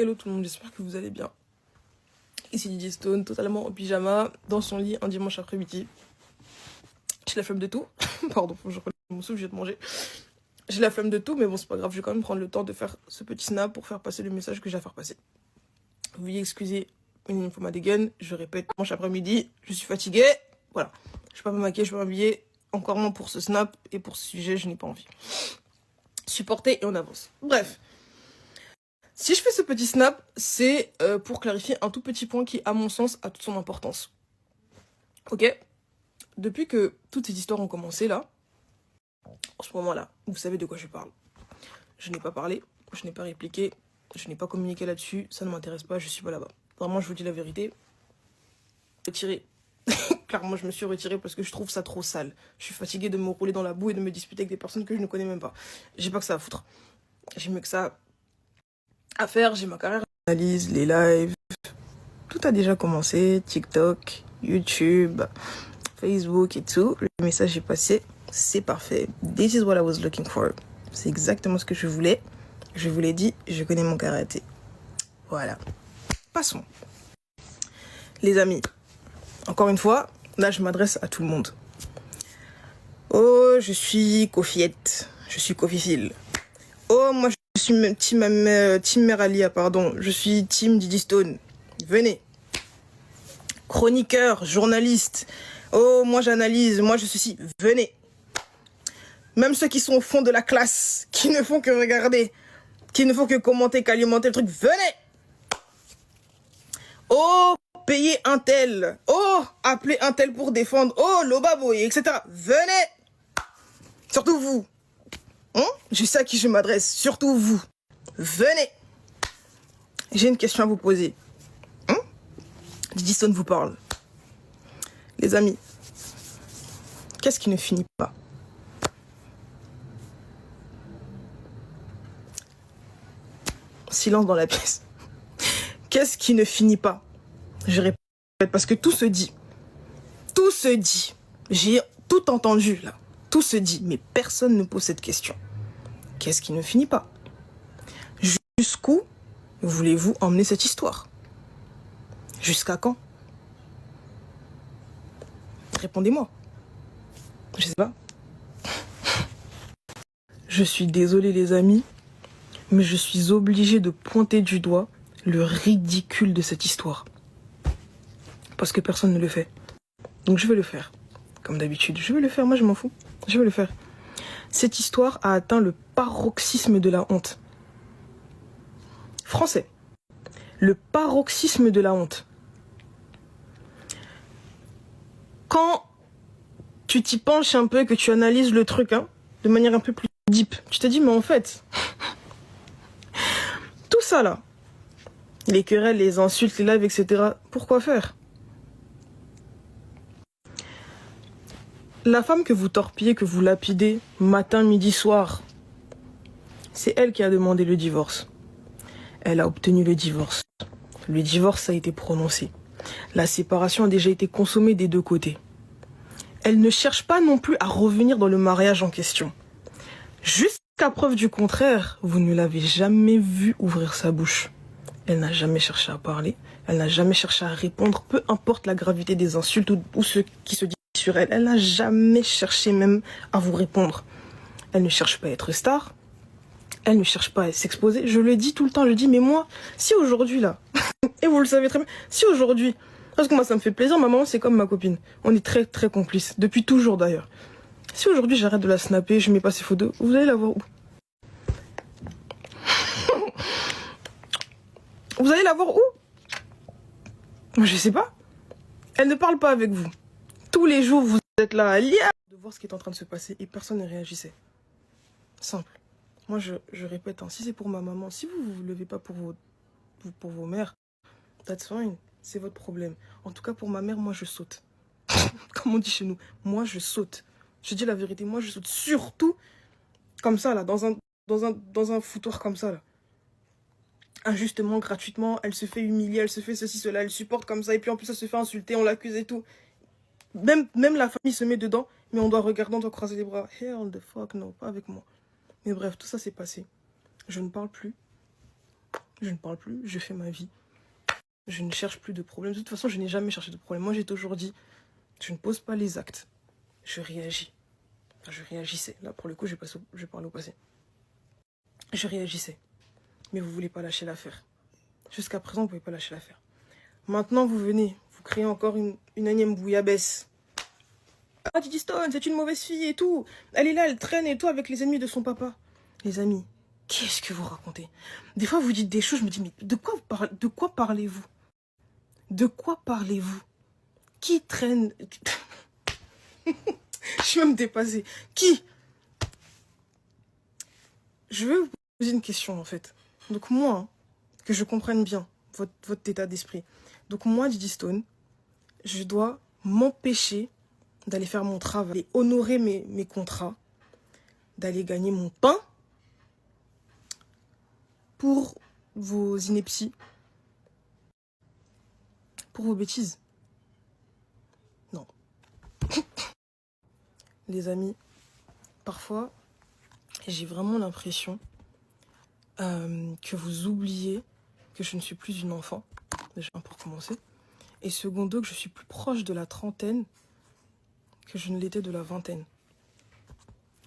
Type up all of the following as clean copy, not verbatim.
Hello tout le monde, j'espère que vous allez bien. Ici Didi Stone, totalement en pyjama, dans son lit un dimanche après-midi. J'ai la flemme de tout. Pardon, je relève mon souffle, je vais te manger. J'ai la flemme de tout, mais bon, c'est pas grave, je vais quand même prendre le temps de faire ce petit snap pour faire passer le message que j'ai à faire passer. Veuillez excuser une fois ma dégaine, je répète, dimanche après-midi, je suis fatiguée. Voilà, je vais pas me maquiller, je vais m'habiller. Encore moins pour ce snap et pour ce sujet, je n'ai pas envie. Supporter et on avance. Bref. Si je fais ce petit snap, c'est pour clarifier un tout petit point qui, à mon sens, a toute son importance. Ok? Depuis que toutes ces histoires ont commencé, là, en ce moment-là, vous savez de quoi je parle. Je n'ai pas parlé, je n'ai pas répliqué, je n'ai pas communiqué là-dessus, ça ne m'intéresse pas, je suis pas là-bas. Vraiment, je vous dis la vérité. Retiré. Clairement, je me suis retirée parce que je trouve ça trop sale. Je suis fatiguée de me rouler dans la boue et de me disputer avec des personnes que je ne connais même pas. J'ai pas que ça à foutre. J'ai mieux que ça à faire, j'ai ma carrière. Analyse, les lives, tout a déjà commencé, TikTok, YouTube, Facebook et tout. Le message est passé, c'est parfait. This is what I was looking for. C'est exactement ce que je voulais. Je vous l'ai dit, je connais mon karaté. Voilà. Passons. Les amis, encore une fois, là je m'adresse à tout le monde. Oh, je suis Kofiette, je suis Kofifil. Oh, moi je suis team Meralia, pardon. Je suis team Didi Stone. Venez. Chroniqueur, journaliste. Oh, moi j'analyse, moi je ceci. Venez. Même ceux qui sont au fond de la classe, qui ne font que regarder, qui ne font que commenter, qu'alimenter le truc. Venez. Oh, payer un tel. Oh, appeler un tel pour défendre. Oh, Lobaboy, etc. Venez. Surtout vous. Je sais à qui je m'adresse. Surtout vous. Venez. J'ai une question à vous poser. Didi Stone vous parle. Les amis, qu'est-ce qui ne finit pas? Silence dans la pièce. Qu'est-ce qui ne finit pas? Je répète, parce que tout se dit. Tout se dit. J'ai tout entendu là. Tout se dit, mais personne ne pose cette question. Qu'est-ce qui ne finit pas? Jusqu'où voulez-vous emmener cette histoire? Jusqu'à quand? Répondez-moi. Je sais pas. Je suis désolée les amis, mais je suis obligée de pointer du doigt le ridicule de cette histoire. Parce que personne ne le fait. Donc je vais le faire. Comme d'habitude, je vais le faire, moi je m'en fous. Je vais le faire. Cette histoire a atteint le paroxysme de la honte. Français. Le paroxysme de la honte. Quand tu t'y penches un peu, que tu analyses le truc, de manière un peu plus deep, tu te dis, mais en fait, tout ça là, les querelles, les insultes, les lives, etc., pourquoi faire? La femme que vous torpillez, que vous lapidez, matin, midi, soir, c'est elle qui a demandé le divorce. Elle a obtenu le divorce. Le divorce a été prononcé. La séparation a déjà été consommée des deux côtés. Elle ne cherche pas non plus à revenir dans le mariage en question. Jusqu'à preuve du contraire, vous ne l'avez jamais vue ouvrir sa bouche. Elle n'a jamais cherché à parler, elle n'a jamais cherché à répondre, peu importe la gravité des insultes ou ce qui se dit sur elle. Elle n'a jamais cherché même à vous répondre. Elle ne cherche pas à être star, elle ne cherche pas à s'exposer. Je le dis tout le temps, je dis, mais moi, si aujourd'hui là, et vous le savez très bien, si aujourd'hui, parce que moi ça me fait plaisir, ma maman c'est comme ma copine, on est très très complices, depuis toujours d'ailleurs. Si aujourd'hui j'arrête de la snapper, je mets pas ses photos, vous allez la voir où? Vous allez la voir où? Je sais pas. Elle ne parle pas avec vous. Tous les jours vous êtes là à lire, de voir ce qui est en train de se passer et personne ne réagissait. Simple. Moi je répète, si c'est pour ma maman, si vous ne vous levez pas pour vos mères, that's fine, c'est votre problème. En tout cas pour ma mère, moi je saute. Comme on dit chez nous, moi je saute. Je dis la vérité, moi je saute. Surtout comme ça là, dans un foutoir comme ça là. Injustement, gratuitement, elle se fait humilier, elle se fait ceci, cela, elle supporte comme ça, et puis en plus elle se fait insulter, on l'accuse et tout. Même la famille se met dedans, mais on doit regarder, on doit croiser les bras. Hell the fuck, non, pas avec moi. Mais bref, tout ça s'est passé. Je ne parle plus. je ne parle plus, je fais ma vie. Je ne cherche plus de problème. De toute façon, je n'ai jamais cherché de problème. Moi, j'ai toujours dit, je ne pose pas les actes, je réagis. Enfin, je réagissais. Là, pour le coup, je parle au passé. Je réagissais. Mais vous ne voulez pas lâcher l'affaire. Jusqu'à présent, vous ne pouvez pas lâcher l'affaire. Maintenant, vous venez, vous créez encore une énième bouillabaisse. Ah, Gigi Stone, c'est une mauvaise fille et tout. Elle est là, elle traîne et tout avec les ennemis de son papa. Les amis, qu'est-ce que vous racontez? Des fois, vous dites des choses, je me dis, mais de quoi parlez-vous? De quoi parlez-vous? Qui traîne? Je suis même dépassée. Qui? Je veux vous poser une question, en fait. Donc moi, hein, que je comprenne bien votre état d'esprit. Donc moi, Gigi Stone, je dois m'empêcher d'aller faire mon travail, d'aller honorer mes contrats, d'aller gagner mon pain pour vos inepties, pour vos bêtises. Non. Les amis, parfois, j'ai vraiment l'impression que vous oubliez que je ne suis plus une enfant, déjà pour commencer, et secondo, que je suis plus proche de la trentaine que je ne l'étais de la vingtaine.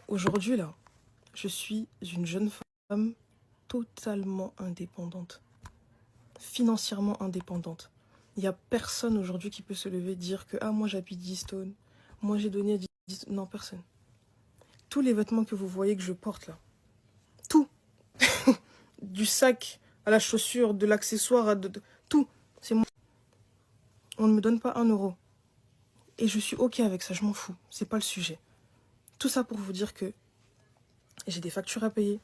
Aujourd'hui, là, je suis une jeune femme totalement indépendante, financièrement indépendante. Il n'y a personne aujourd'hui qui peut se lever et dire que « Ah, moi j'habite Gigi Stone, moi j'ai donné à Gigi Stone ». Non, personne. Tous les vêtements que vous voyez que je porte là, tout, du sac à la chaussure, de l'accessoire, à tout, c'est moi. On ne me donne pas 1 euro. Et je suis ok avec ça, je m'en fous, c'est pas le sujet. Tout ça pour vous dire que j'ai des factures à payer,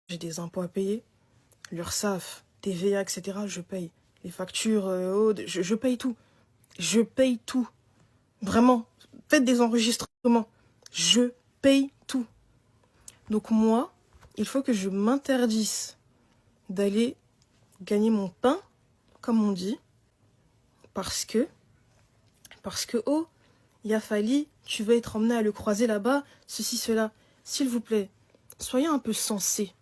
j'ai des impôts à payer, l'URSSAF, TVA, etc. Je paye. Les factures, je paye tout. Je paye tout. Vraiment, faites des enregistrements. Je paye tout. Donc moi, il faut que je m'interdise d'aller gagner mon pain, comme on dit, parce que, oh, il a fallu, tu veux être emmené à le croiser là-bas, ceci, cela. S'il vous plaît, soyez un peu sensés.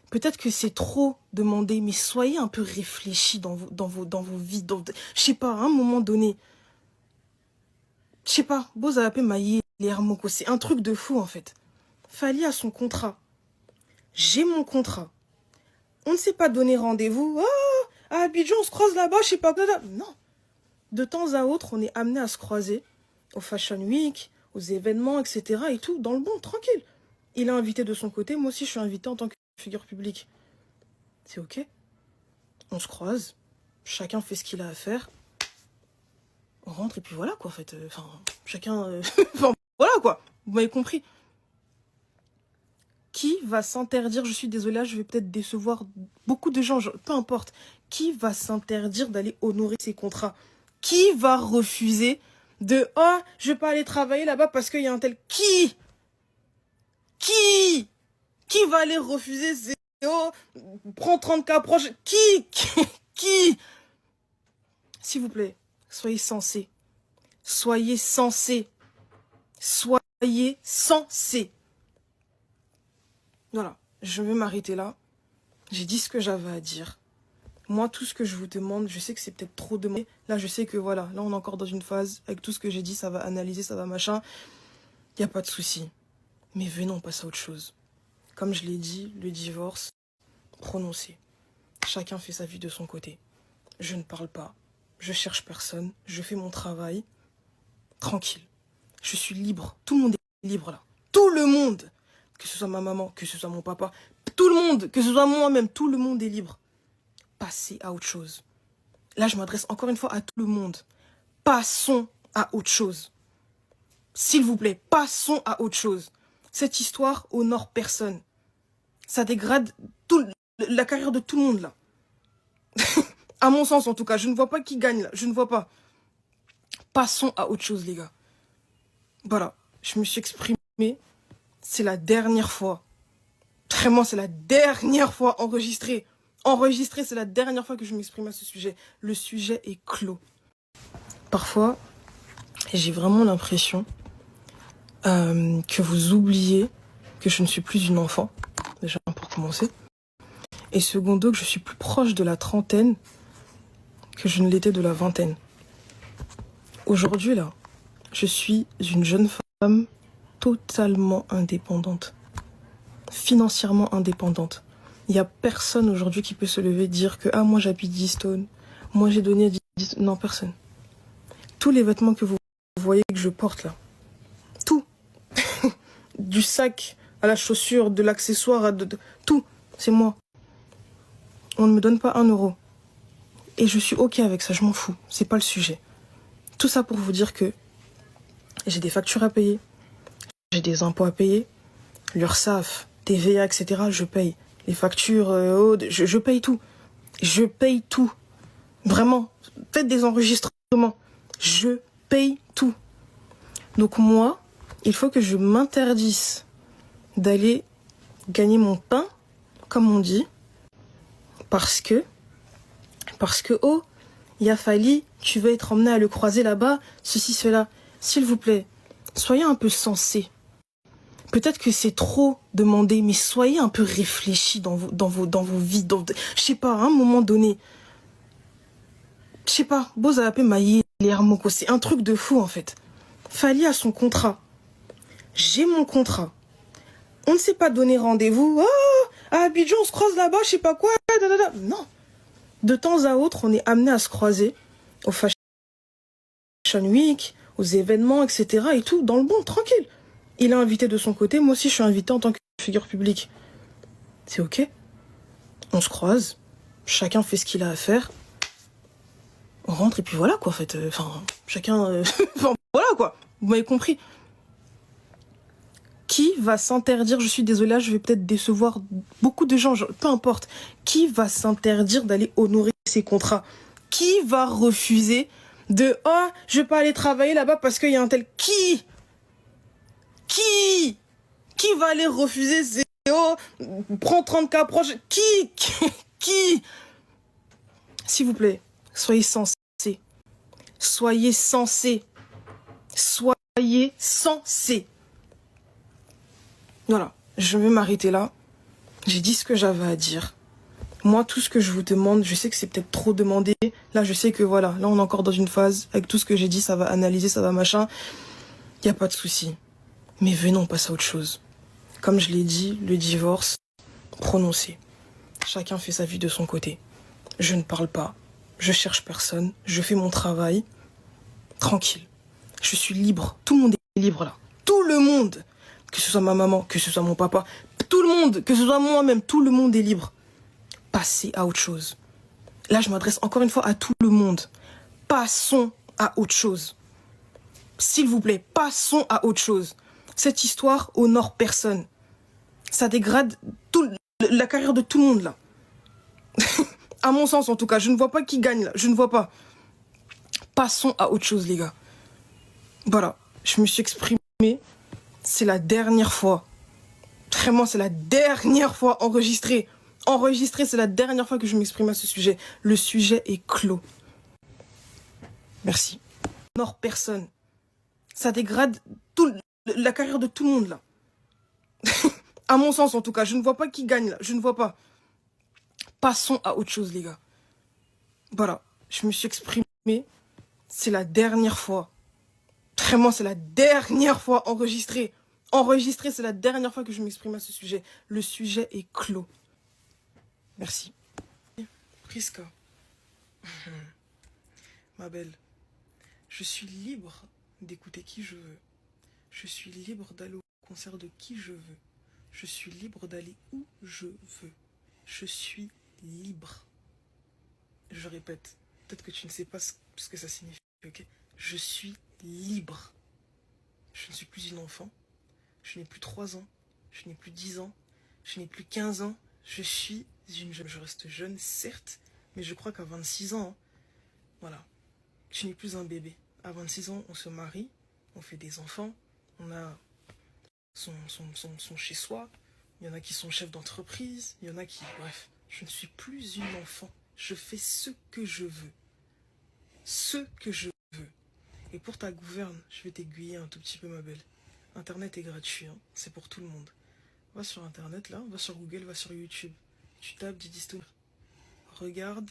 Peut-être que c'est trop demandé, mais soyez un peu réfléchis dans vos vies. Je sais pas, à un moment donné, je sais pas, Bozapé Maillé, les Hermoko, c'est un truc de fou en fait. Fali a son contrat. J'ai mon contrat. On ne s'est pas donné rendez-vous. Oh, à Abidjan, on se croise là-bas, je sais pas quoi. Non. De temps à autre, on est amené à se croiser au Fashion Week, aux événements, etc. et tout, dans le bon, tranquille. Il est invité de son côté, moi aussi je suis invitée en tant que figure publique. C'est ok. On se croise, chacun fait ce qu'il a à faire. On rentre et puis voilà quoi en fait. Enfin, chacun... enfin, voilà quoi. Vous m'avez compris. Qui va s'interdire, je suis désolée, là, je vais peut-être décevoir beaucoup de gens, peu importe. Qui va s'interdire d'aller honorer ses contrats? Qui va refuser de « Oh, je vais pas aller travailler là-bas parce qu'il y a un tel... » Qui va aller refuser ces... Oh, prends 30K proche. Qui S'il vous plaît, soyez sensés. Soyez sensés. Soyez sensés. Voilà, je vais m'arrêter là. J'ai dit ce que j'avais à dire. Moi, tout ce que je vous demande, je sais que c'est peut-être trop demandé. Là, je sais que voilà, là, on est encore dans une phase, avec tout ce que j'ai dit, ça va analyser, ça va machin. Il n'y a pas de souci. Mais venons, on passe à autre chose. Comme je l'ai dit, le divorce, prononcé. Chacun fait sa vie de son côté. Je ne parle pas. Je cherche personne. Je fais mon travail. Tranquille. Je suis libre. Tout le monde est libre là. Tout le monde. Que ce soit ma maman, que ce soit mon papa. Tout le monde. Que ce soit moi-même. Tout le monde est libre. Passez à autre chose. Là, je m'adresse encore une fois à tout le monde. Passons à autre chose. S'il vous plaît, passons à autre chose. Cette histoire honore personne. Ça dégrade la carrière de tout le monde, là. À mon sens, en tout cas. Je ne vois pas qui gagne, là. Je ne vois pas. Passons à autre chose, les gars. Voilà. Je me suis exprimée. C'est la dernière fois. Vraiment, c'est la dernière fois enregistrée. Enregistrée, c'est la dernière fois que je m'exprime à ce sujet. Le sujet est clos. Parfois, j'ai vraiment l'impression que vous oubliez que je ne suis plus une enfant, déjà pour commencer, Et secondo, que je suis plus proche de la trentaine que je ne l'étais de la vingtaine. Aujourd'hui, là, je suis une jeune femme totalement indépendante. Financièrement indépendante. Il n'y a personne aujourd'hui qui peut se lever et dire que « Ah, moi j'habite 10 Stone. Moi j'ai donné 10... » Non, personne. Tous les vêtements que vous voyez que je porte là, tout. Du sac à la chaussure, de l'accessoire, à tout, c'est moi. On ne me donne pas 1 euro. Et je suis ok avec ça, je m'en fous. C'est pas le sujet. Tout ça pour vous dire que j'ai des factures à payer, j'ai des impôts à payer, l'URSSAF, TVA, etc. Je paye. Les factures, je paye tout. Je paye tout. Vraiment. Faites des enregistrements. Je paye tout. Donc moi, il faut que je m'interdise d'aller gagner mon pain, comme on dit, parce que, oh, il a fallu, tu veux être emmené à le croiser là-bas, ceci, cela. S'il vous plaît, soyez un peu sensés. Peut-être que c'est trop demandé, mais soyez un peu réfléchis dans vos vies. Je sais pas, à un moment donné, je sais pas, Bozapé Maïe, Lermoko, c'est un truc de fou en fait. Fali a son contrat. J'ai mon contrat. On ne s'est pas donné rendez-vous. Oh, à Abidjan, on se croise là-bas, je sais pas quoi. Non. De temps à autre, on est amené à se croiser au Fashion Week, aux événements, etc. et tout, dans le bon, tranquille. Il est invité de son côté, moi aussi je suis invité en tant que figure publique. C'est ok. On se croise, chacun fait ce qu'il a à faire. On rentre et puis voilà quoi en fait. Chacun... voilà quoi. Vous m'avez compris. Qui va s'interdire, je suis désolée, je vais peut-être décevoir beaucoup de gens, peu importe. Qui va s'interdire d'aller honorer ses contrats? Qui va refuser de « Oh, je vais pas aller travailler là-bas parce qu'il y a un tel... » Qui va aller refuser ces... Oh, prends 30K proche. Qui S'il vous plaît, soyez sensés. Soyez sensés. Soyez sensés. Voilà, je vais m'arrêter là. J'ai dit ce que j'avais à dire. Moi, tout ce que je vous demande, je sais que c'est peut-être trop demandé. Là, je sais que voilà, là, on est encore dans une phase. Avec tout ce que j'ai dit, ça va analyser, ça va machin. Il n'y a pas de souci. Mais venons, on passe à autre chose. Comme je l'ai dit, le divorce, prononcé. Chacun fait sa vie de son côté. Je ne parle pas. Je cherche personne. Je fais mon travail. Tranquille. Je suis libre. Tout le monde est libre là. Tout le monde. Que ce soit ma maman, que ce soit mon papa. Tout le monde. Que ce soit moi-même. Tout le monde est libre. Passez à autre chose. Là, je m'adresse encore une fois à tout le monde. Passons à autre chose. S'il vous plaît, passons à autre chose. Cette histoire honore personne. Ça dégrade la carrière de tout le monde là. À mon sens en tout cas, je ne vois pas qui gagne là. Je ne vois pas. Passons à autre chose les gars. Voilà, je me suis exprimée. C'est la dernière fois. Vraiment, c'est la dernière fois enregistrée. Enregistrée, c'est la dernière fois que je m'exprime à ce sujet. Le sujet est clos. Merci. Honore personne. Ça dégrade la carrière de tout le monde là. À mon sens en tout cas, je ne vois pas qui gagne là. Je ne vois pas. Passons à autre chose les gars. Voilà, je me suis exprimée. C'est la dernière fois. Vraiment, c'est la dernière fois enregistrée. Enregistrée, c'est la dernière fois que je m'exprime à ce sujet. Le sujet est clos. Merci. Priska. Ma belle, je suis libre d'écouter qui je veux. Je suis libre d'aller au concert de qui je veux. Je suis libre d'aller où je veux. Je suis libre. Je répète, peut-être que tu ne sais pas ce que ça signifie, ok? Je suis libre. Je ne suis plus une enfant. Je n'ai plus 3 ans. Je n'ai plus 10 ans. Je n'ai plus 15 ans. Je suis une jeune. Je reste jeune, certes, mais je crois qu'à 26 ans, voilà, tu n'es plus un bébé. À 26 ans, on se marie, on fait des enfants, on a son chez-soi. Il y en a qui sont chefs d'entreprise, il y en a qui... Bref, je ne suis plus une enfant. Je fais ce que je veux. Ce que je veux. Et pour ta gouverne, je vais t'aiguiller un tout petit peu, ma belle. Internet est gratuit, hein. C'est pour tout le monde. Va sur Internet, là, va sur Google, va sur YouTube. Tu tapes Didi Stone. Regarde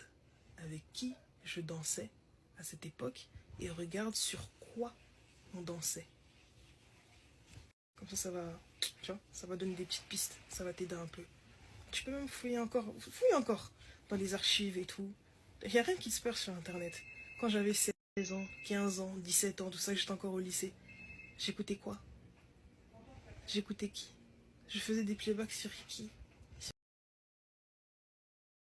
avec qui je dansais à cette époque et regarde sur quoi on dansait. Comme ça va, tu vois, ça va donner des petites pistes, ça va t'aider un peu. Tu peux même fouiller encore dans les archives et tout. Il n'y a rien qui se perd sur internet. Quand j'avais 16 ans, 15 ans, 17 ans, tout ça, j'étais encore au lycée. J'écoutais quoi? J'écoutais qui? Je faisais des playbacks sur qui?